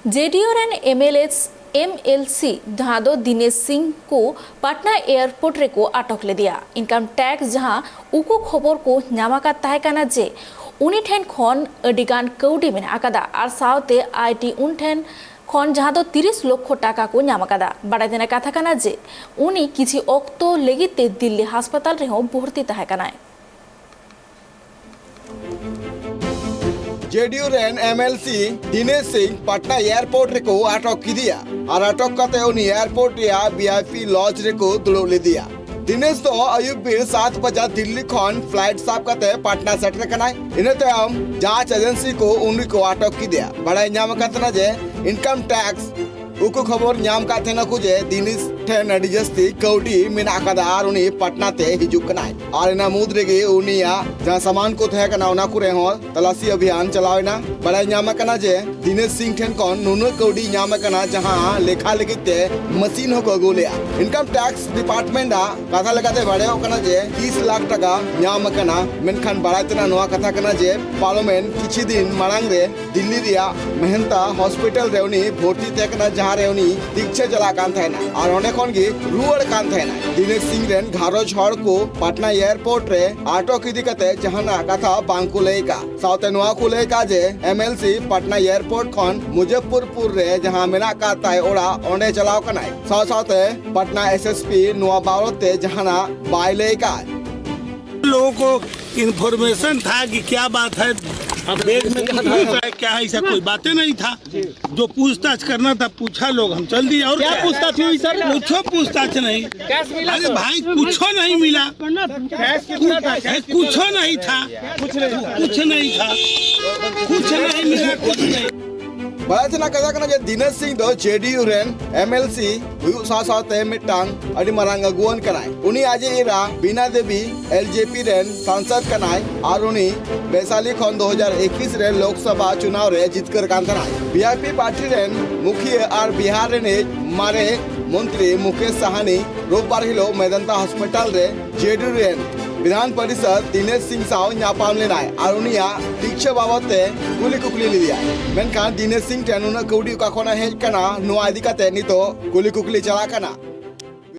JDU रेन MLC जहां दो दिनेश सिंह को पटना एयरपोर्ट रे को अटक ले दिया। इनकम टैक्स जहां उको खबर को नामाका ताहेकाना जे उनी ठेन खन अडिगान कौडी मेना आकादा आर सावते आईटी उन ठेन खन जहां दो 30 लक्ष टाका को नामाकादा। बाड़ा देना कथा काना जे उनी किछि ओक्तो लेगिते दिल्ली हासपाताल रे हो भर्ती ताहेकाना। जेडीयू रेन एमएलसी दिनेश सिंह पटना एयरपोर्ट रे को अटक की दिया और अटक करते उन्हीं एयरपोर्ट या वीआईपी लॉज रे को दुलो ले दिया। दिनेश तो अयुब बीर 7 बजे दिल्ली खन फ्लाइट साफ करते पटना सेटल कनाय इन्हें तो हम जांच एजेंसी को उन्हीं को अटक की दिया। बड़ा नाम कतना जे इनकम टैक्स उको खबर नाम का थे ना कुजे दिनेश ठेन अडी जस्ती कौडी मेना कादा आर उनी पटना ते हिजुक कनाय और इना मुद रेगे उनिया जहां सामान को थे कना उना कुरे हो तलाशी अभियान चलावेना। बड़ा नाम कना जे दिनेश सिंह ठेन कोन नुनु कौडी नाम कना जहां लेखा लेगिते मशीन हो को गोलिया। इनकम टैक्स डिपार्टमेंट आ कथा लगाते बड़े हो कना जे 30 लाख टका नाम कना मेनखान बड़ातना नोआ कथा कना जे पार्लियामेंट किछि दिन मांग रे दिल्ली रिया मेहनता हॉस्पिटल रे उनी भर्ती ते कना जहां रे उनी दीक्षा चला कान थायना और ओने खन गे रुआड़ कान थायना। दिनेश सिंह रेन घारोज हड़ को पटना एयरपोर्ट रे अटक इदी कते जहाना कथा बांकु लेका साउते नोआ को लेका जे एमएलसी पटना एयरपोर्ट खन मुजफ्फरपुर रे जहां मेना का ताय ओड़ा ओंडे चलाव कनाय साउते पटना एसएसपी नोआ बावते जहाना बाय लेका। लोगों को इन्फॉर्मेशन था कि क्या बात है बैग में क्या है, ऐसा कोई बातें नहीं था। जो पूछताछ करना था पूछा, लोग हम चल दिए। और क्या पूछताछ हुई सर? कुछ पूछताछ नहीं। अरे भाई कुछ नहीं मिला, कुछ नहीं था, कुछ नहीं था, कुछ नहीं मिला, कुछ नहीं। बड़ा कथा कना जे दिनेश सिंह दो जेडीयू रेन एमएलसी हुयु सासाते मिटांग अडी मरांग अगुवन कनाय उनी आज इरा बीना देवी एलजेपी रेन सांसद कनाय और उनी वैशाली खन 2021 रे लोकसभा चुनाव रे जीतकर कांतनाय बीआईपी पार्टी रेन मुखिया और बिहार रे मारे मंत्री मुकेश साहनी रोबबार हिलो मेदंता हॉस्पिटल रे जेडीयू रेन विधान परिषद दिनेश सिंह साव न्यापाम लेनाय और उनिया दीक्षा बाबते कुली कुकली लिया। मेनखान दिनेश सिंह टेनुना कौडी का खोना हेज कना नुआ इदी कते नितो कुली कुकली चला कना।